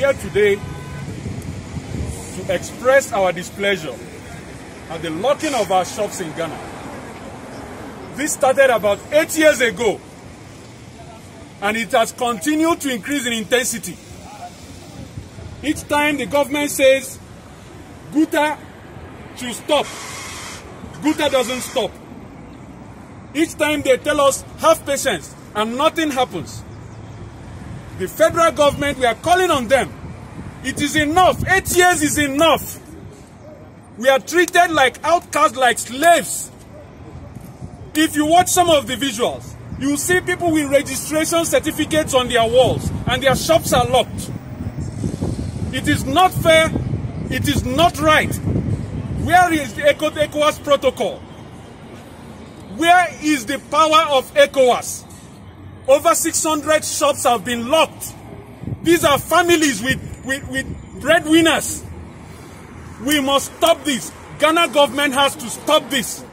here today to express our displeasure at the locking of our shops in Ghana. This started about 8 years ago, and it has continued to increase in intensity. Each time the government says Guta should stop, Guta doesn't stop. Each time they tell us, have patience, and nothing happens. The federal government, we are calling on them. It is enough. 8 years is enough. We are treated like outcasts, like slaves. If you watch some of the visuals, you see people with registration certificates on their walls, and their shops are locked. It is not fair. It is not right. Where is the ECOWAS protocol? Where is the power of ECOWAS? Over 600 shops have been locked. These are families with breadwinners. We must stop this. Ghana government has to stop this.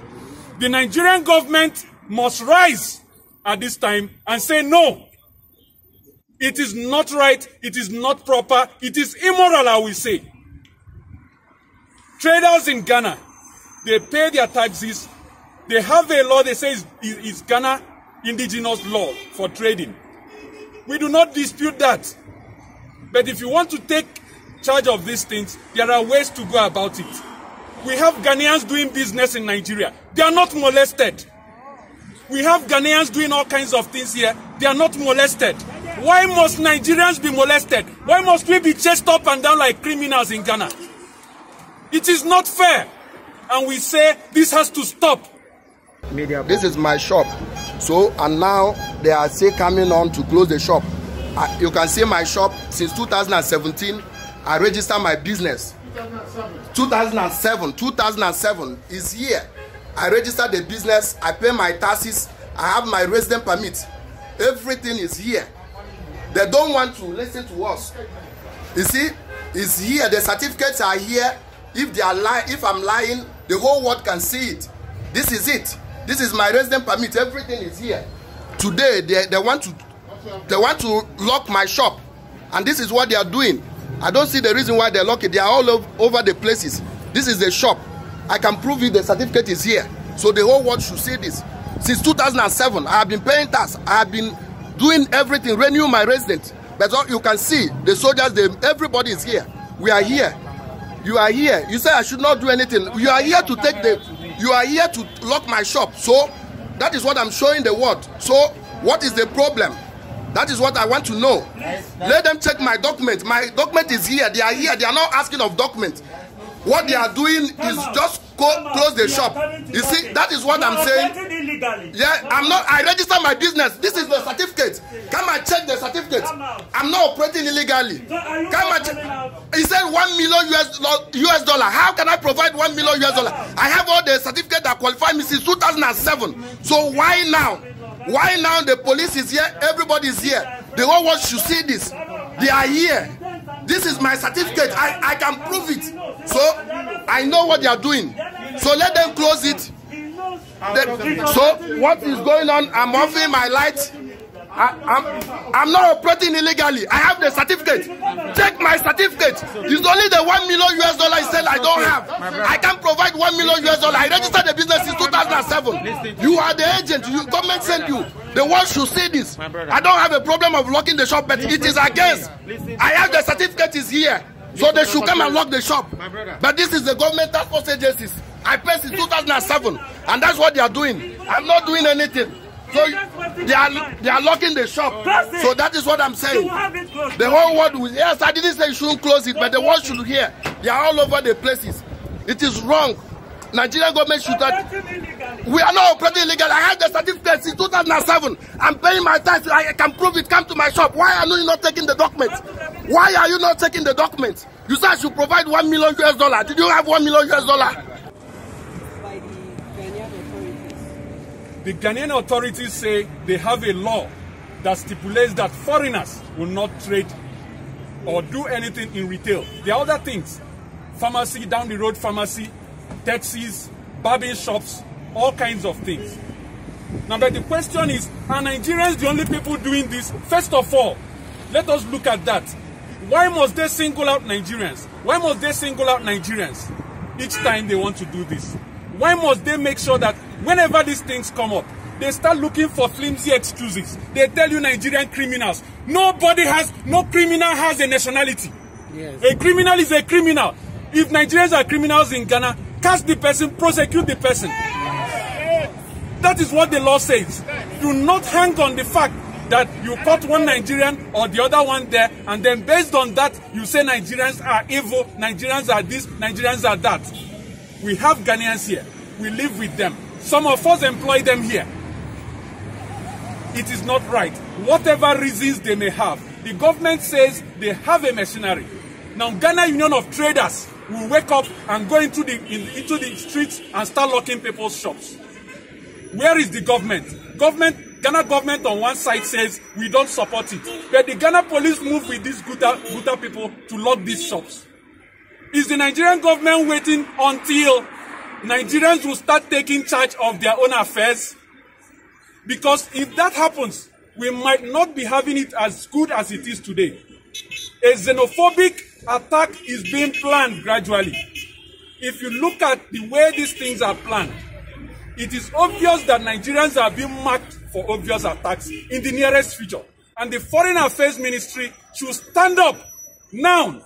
The Nigerian government must rise at this time and say no. It is not right. It is not proper. It is immoral, I will say. Traders in Ghana, they pay their taxes. They have a law, they say it's Ghana indigenous law for trading. We do not dispute that. But if you want to take charge of these things, there are ways to go about it. We have Ghanaians doing business in Nigeria. They are not molested. We have Ghanaians doing all kinds of things here. They are not molested. Why must Nigerians be molested? Why must we be chased up and down like criminals in Ghana? It is not fair. And we say this has to stop. This is my shop. So, and now they are still coming on to close the shop. You can see my shop since 2017. I registered my business. 2007 is here. I registered the business. I pay my taxes. I have my resident permit. Everything is here. They don't want to listen to us. You see, it's here. The certificates are here. If they are lying, if I'm lying, the whole world can see it. This is it. This is my resident permit. Everything is here. Today they want to lock my shop, and this is what they are doing. I don't see the reason why they lock it. They are all over the places. This is the shop. I can prove it. The certificate is here, so the whole world should see this. Since 2007, I have been paying tax. I have been doing everything, renewing my residence. But you can see the soldiers. Everybody is here. We are here. You are here. You say I should not do anything. You are here to take the. You are here to lock my shop. So that is what I'm showing the world. So what is the problem? That is what I want to know. Let them check my document. My document is here. They are here. They are not asking of documents. What they are doing is just close the shop. You see, that is what I'm saying. Yeah, I'm not. I register my business. This is the certificate. Come and check the certificate. I'm not operating illegally. Come and check. He said $1 million US dollar. How can I provide $1 million US dollar? I have all the certificates that qualify me since 2007. So why now? Why now the police is here? Everybody is here. The whole world should see this. They are here. This is my certificate. I can prove it. So I know what they are doing. So let them close it. So what is going on? I'm offering my light. I'm not operating illegally. I have the certificate. Check my certificate. It's only the $1 million US dollar he said I don't have. I can provide $1 million US dollar. I registered the business in 2007. You are the agent. Government sent you. The world should see this. I don't have a problem of locking the shop, but it is against. I have the certificate is here. So they should come and lock the shop. But this is the government task force agencies. I paid since 2007, and that's what they are doing. I'm not doing anything. So they are locking the shop. So that is what I'm saying. The whole world will. Yes, I didn't say you shouldn't close it, but the world should hear. They are all over the places. It is wrong. Nigerian government should not. We are not operating illegally. I have the certificate since 2007. I'm paying my tax. I can prove it. Come to my shop. Why are you not taking the documents? Why are you not taking the documents? You said I should provide $1 million US dollar. Did you have $1 million US dollar? The Ghanaian authorities say they have a law that stipulates that foreigners will not trade or do anything in retail. There are other things. Pharmacy, down the road pharmacy, taxis, barbing shops, all kinds of things. Now, but the question is, are Nigerians the only people doing this? First of all, let us look at that. Why must they single out Nigerians? Why must they single out Nigerians each time they want to do this? Why must they make sure that whenever these things come up, they start looking for flimsy excuses? They tell you Nigerian criminals. No criminal has a nationality. Yes. A criminal is a criminal. If Nigerians are criminals in Ghana, catch the person, prosecute the person. That is what the law says. Do not hang on the fact that you caught one Nigerian or the other one there, and then based on that, you say Nigerians are evil, Nigerians are this, Nigerians are that. We have Ghanaians here. We live with them. Some of us employ them here. It is not right. Whatever reasons they may have, the government says they have a machinery. Now, Ghana Union of Traders will wake up and go into the streets and start locking people's shops. Where is the government? Ghana government on one side says we don't support it, but the Ghana police move with these Guta people to lock these shops. Is the Nigerian government waiting until Nigerians will start taking charge of their own affairs? Because if that happens, we might not be having it as good as it is today. A xenophobic attack is being planned gradually. If you look at the way these things are planned, it is obvious that Nigerians are being marked for obvious attacks in the nearest future. And the Foreign Affairs Ministry should stand up now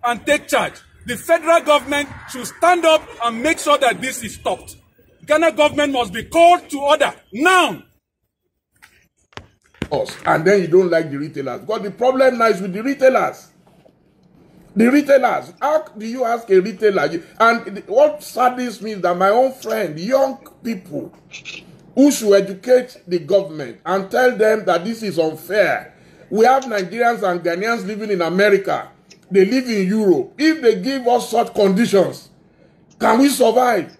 and take charge. The federal government should stand up and make sure that this is stopped. Ghana government must be called to order now. And then you don't like the retailers. Because the problem now is with the retailers. The retailers. How do you ask a retailer? And what saddens me is that my own friend, young people, who should educate the government and tell them that this is unfair. We have Nigerians and Ghanaians living in America. They live in Europe. If they give us such conditions, can we survive?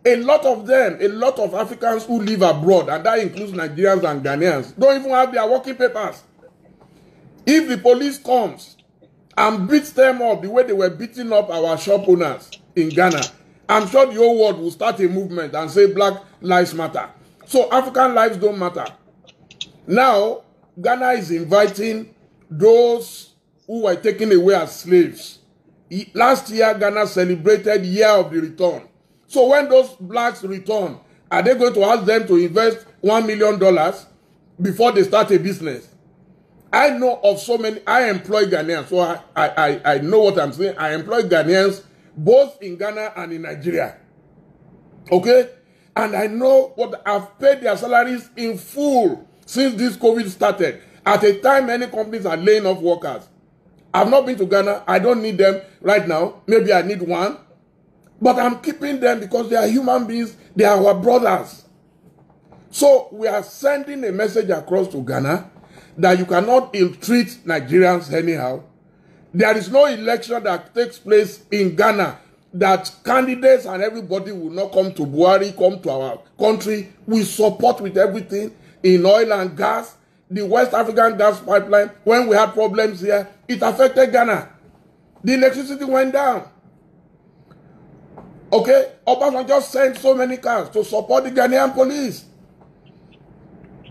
A lot of them, a lot of Africans who live abroad, and that includes Nigerians and Ghanaians, don't even have their working papers. If the police comes and beats them up the way they were beating up our shop owners in Ghana, I'm sure the whole world will start a movement and say Black Lives Matter. So African lives don't matter. Now, Ghana is inviting those who were taken away as slaves. Last year, Ghana celebrated Year of the Return. So when those blacks return, are they going to ask them to invest $1 million before they start a business? I know of so many. I employ Ghanaians, so I know what I'm saying. I employ Ghanaians both in Ghana and in Nigeria. Okay? And I know what I've paid their salaries in full since this COVID started. At a time, many companies are laying off workers. I've not been to Ghana. I don't need them right now. Maybe I need one. But I'm keeping them because they are human beings. They are our brothers. So we are sending a message across to Ghana that you cannot ill-treat Nigerians anyhow. There is no election that takes place in Ghana that candidates and everybody will not come to Buhari, come to our country. We support with everything in oil and gas. The West African gas pipeline, when we had problems here, it affected Ghana. The electricity went down. Okay, Obasanjo just sent so many cars to support the Ghanaian police.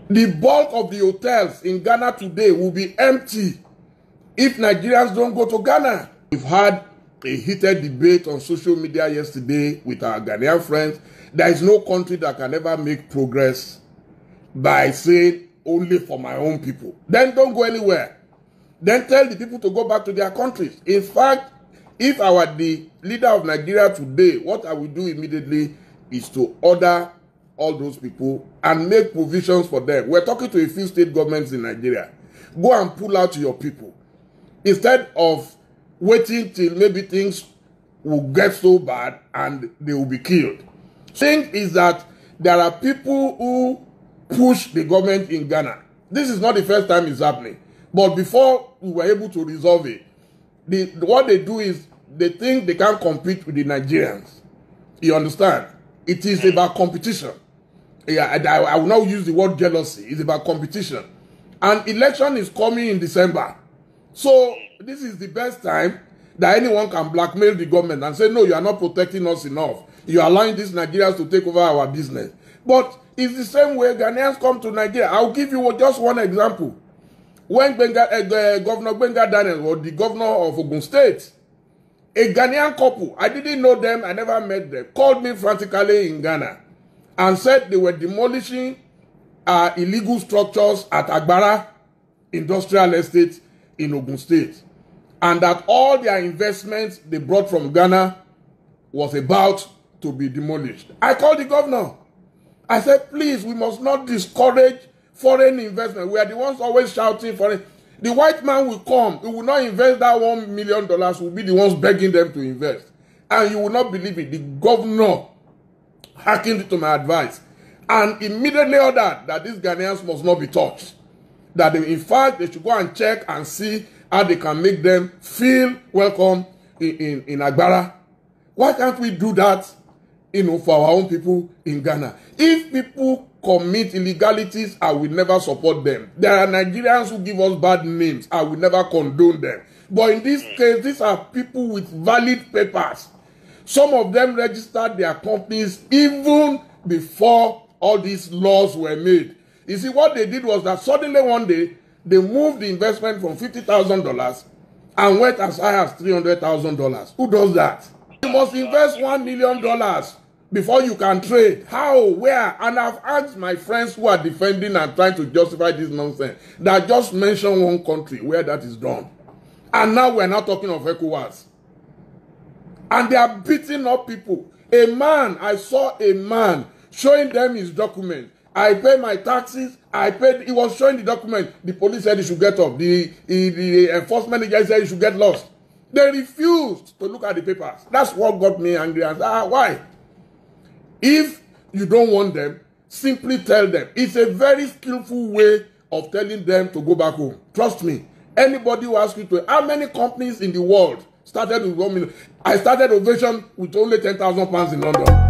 The bulk of the hotels in Ghana today will be empty if Nigerians don't go to Ghana. We've had a heated debate on social media yesterday with our Ghanaian friends. There is no country that can ever make progress by saying only for my own people. Then don't go anywhere. Then tell the people to go back to their countries. In fact, if I were the leader of Nigeria today, what I will do immediately is to order all those people and make provisions for them. We're talking to a few state governments in Nigeria. Go and pull out your people. Instead of waiting till maybe things will get so bad and they will be killed. The thing is that there are people who push the government in Ghana. This is not the first time it's happening. But before we were able to resolve it, what they do is they think they can't compete with the Nigerians. You understand? It is about competition. Yeah, I will not use the word jealousy. It's about competition. And election is coming in December. So this is the best time that anyone can blackmail the government and say, no, you are not protecting us enough. You are allowing these Nigerians to take over our business. But it's the same way Ghanaians come to Nigeria. I'll give you just one example. when Governor Gbenga Daniel was the governor of Ogun State, a Ghanaian couple, I didn't know them, I never met them, called me frantically in Ghana and said they were demolishing illegal structures at Agbara Industrial Estate in Ogun State, and that all their investments they brought from Ghana was about to be demolished. I called the governor. I said, please, we must not discourage foreign investment. We are the ones always shouting for it. The white man will come. He will not invest that $1 million. We'll be the ones begging them to invest. And you will not believe it. The governor hearkened to my advice and immediately ordered that these Ghanaians must not be touched. That in fact, they should go and check and see how they can make them feel welcome in Agbara. Why can't we do that, for our own people in Ghana? If people commit illegalities, I will never support them. There are Nigerians who give us bad names. I will never condone them. But in this case, these are people with valid papers. Some of them registered their companies even before all these laws were made. You see, what they did was that suddenly one day, they moved the investment from $50,000 and went as high as $300,000. Who does that? You must invest $1 million before you can trade. How? Where? And I've asked my friends who are defending and trying to justify this nonsense that just mention one country where that is done. And now we're not talking of ECOWAS. And they are beating up people. I saw a man showing them his document. I paid my taxes. He was showing the document. The police said he should get up. The enforcement agency said he should get lost. They refused to look at the papers. That's what got me angry. I said, why? If you don't want them, simply tell them. It's a very skillful way of telling them to go back home. Trust me. Anybody who asks you to, how many companies in the world started with $1 million? I started Ovation with only £10,000 in London.